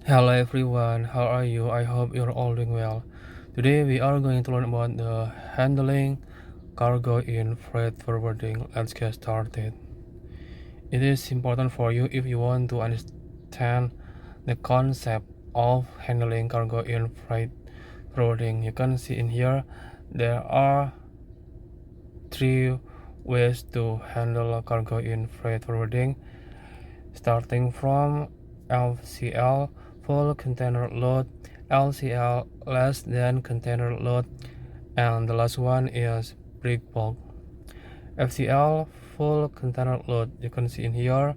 Hello everyone, how are you? I hope you're all doing well. Today we are going to learn about the handling cargo in freight forwarding. Let's get started. It is important for you if you want to understand the concept of handling cargo in freight forwarding. You can see in here there are three ways to handle cargo in freight forwarding, starting from LCL, full container load, LCL, less than container load, and the last one is break bulk. FCL, full container load, you can see in here,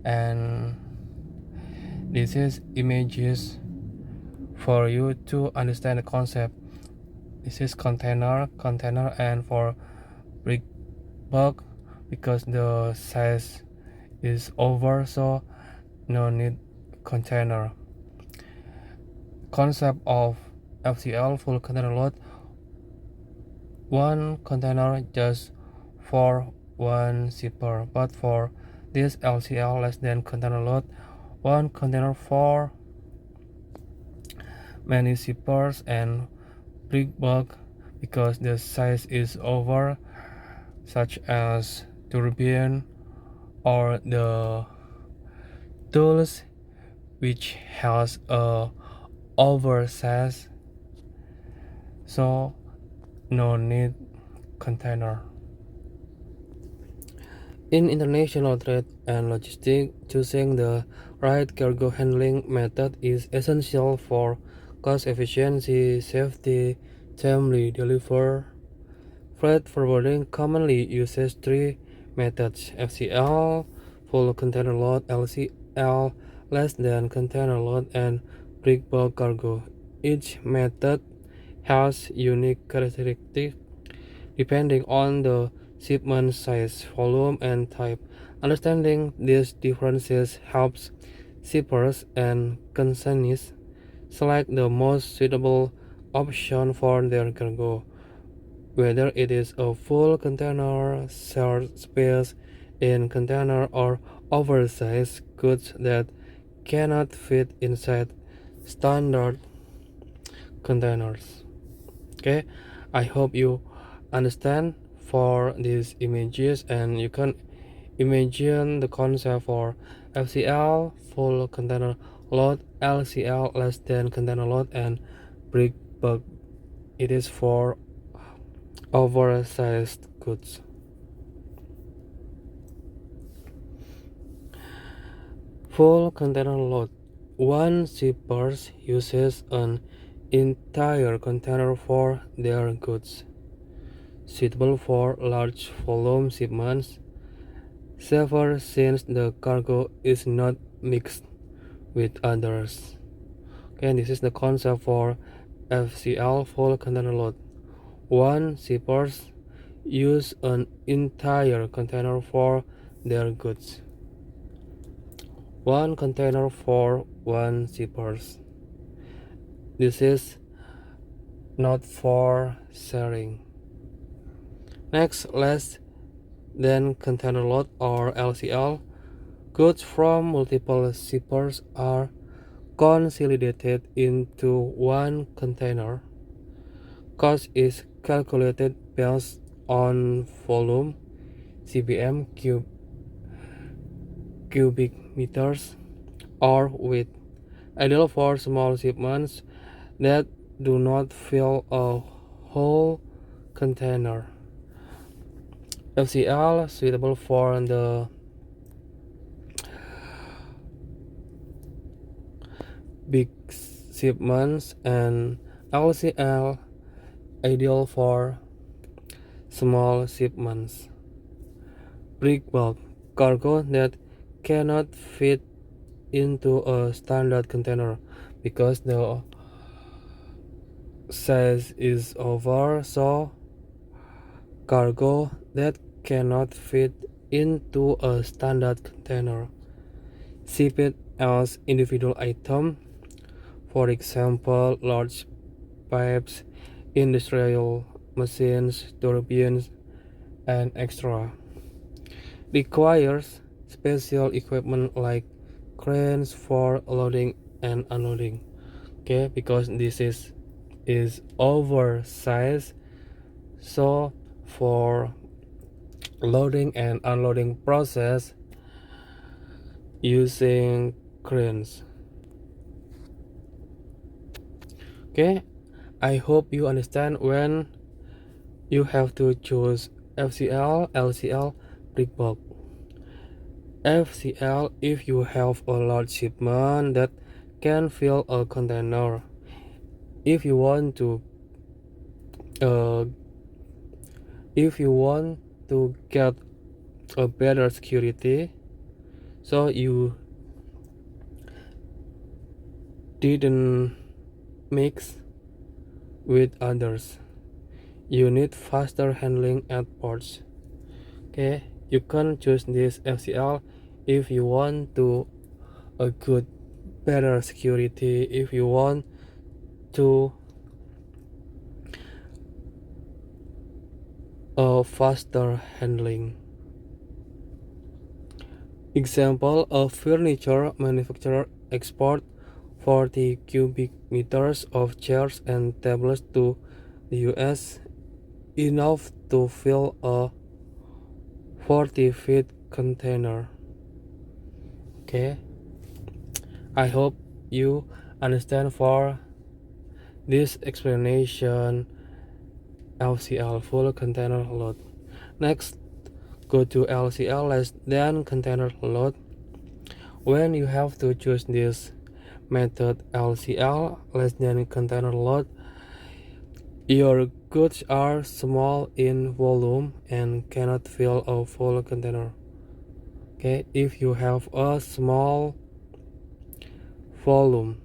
and this is images for you to understand the concept. This is container, and for break bulk, because the size is over, so no need container. Concept of FCL, full container load: one container just for one shipper, but for this LCL, less than container load, one container for many shippers, and break bulk because the size is over, such as turbine or the tools which has a oversize, so no need container. In international trade and logistics, choosing the right cargo handling method is essential for cost efficiency, safety, timely delivery. Freight forwarding commonly uses three methods: FCL, full container load; LCL, less than container load; and break bulk cargo. Each method has unique characteristics depending on the shipment size, volume, and type. Understanding these differences helps shippers and consignees select the most suitable option for their cargo, whether it is a full container, shared space in container, or oversized goods that cannot fit inside standard containers. Okay, I hope you understand for these images, and you can imagine the concept for FCL, full container load; LCL, less than container load; and break bulk, it is for oversized goods. Full container load: one shipper uses an entire container for their goods, suitable for large volume shipments, safer since the cargo is not mixed with others. Okay, this is the concept for FCL, full container load. One shipper use an entire container for their goods. One container for one shipper. This is not for sharing. Next, less than container load or LCL. Goods from multiple shippers are consolidated into one container. Cost is calculated based on volume, CBM, cubic meters, or weight, ideal for small shipments that do not fill a whole container. FCL, suitable for the big shipments, and LCL, ideal for small shipments. Break bulk: cargo that cannot fit into a standard container because the size is over, so cargo that cannot fit into a standard container. Ship it as individual item, for example, large pipes, industrial machines, turbines, and extra. Requires special equipment like cranes for loading and unloading. Okay, because this is oversized, so for loading and unloading process using cranes. Okay, I hope you understand when you have to choose FCL, LCL, brick bulk. FCL if you have a large shipment that can fill a container. If you want to uh, get a better security, so you didn't mix with others, you need faster handling at ports. Okay, you can choose this FCL if you want to a good better security, if you want to a faster handling. Example, a furniture manufacturer export 40 cubic meters of chairs and tables to the US, enough to fill a 40-feet container. Okay, I hope you understand for this explanation LCL, full container load. Next, go to LCL, less than container load. When you have to choose this method LCL, less than container load, your goods are small in volume and cannot fill a full container. Okay, if you have a small volume,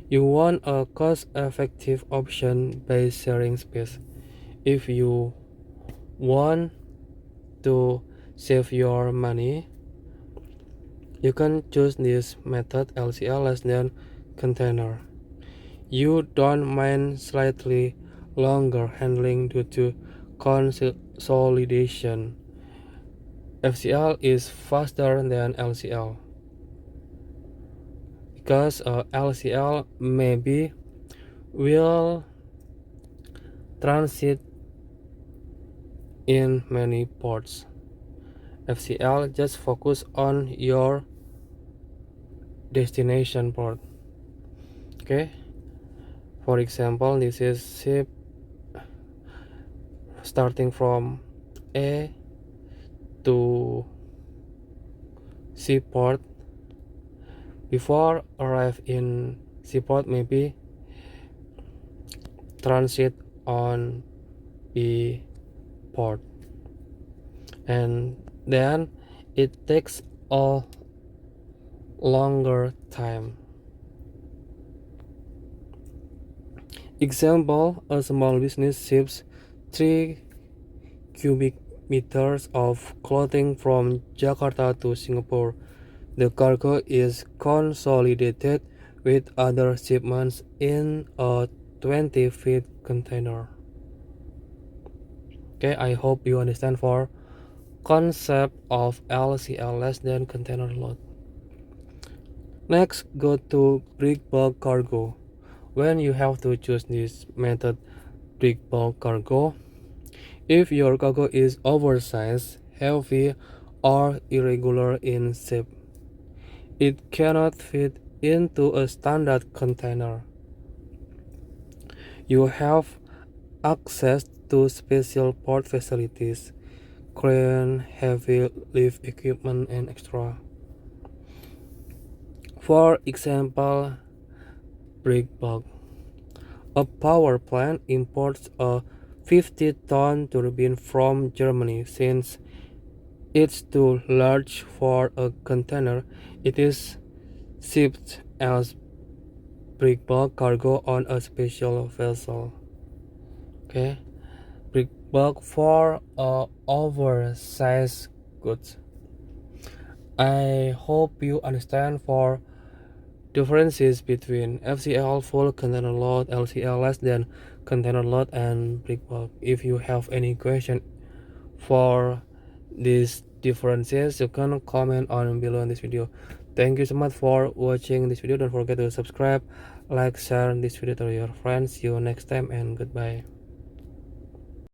you want a cost-effective option by sharing space. If you want to save your money, you can choose this method LCL, less than container. You don't mind slightly longer handling due to consolidation. FCL is faster than LCL because LCL maybe will transit in many ports. FCL just focus on your destination port. Okay, for example, this is ship starting from A to C port. Before arrive in C port, maybe transit on B port, and then it takes a longer time. Example, a small business ships 3 cubic meters of clothing from Jakarta to Singapore. The cargo is consolidated with other shipments in a 20-feet container. Okay, I hope you understand for concept of LCL, less than container load. Next, go to brick bulk cargo. When you have to choose this method, brick bulk cargo, if your cargo is oversized, heavy, or irregular in shape, it cannot fit into a standard container. You have access to special port facilities, crane, heavy lift equipment, and extra. For example, brick bulk. A power plant imports a 50-ton turbine from Germany. Since it's too large for a container, it is shipped as brick bulk cargo on a special vessel. Okay, brick bulk for oversized goods. I hope you understand for differences between FCL, full container load, LCL, less than container load, and brick bulk. If you have any question for these differences, you can comment on below in this video. Thank you so much for watching this video. Don't forget to subscribe, like, share this video to your friends. See you next time and goodbye.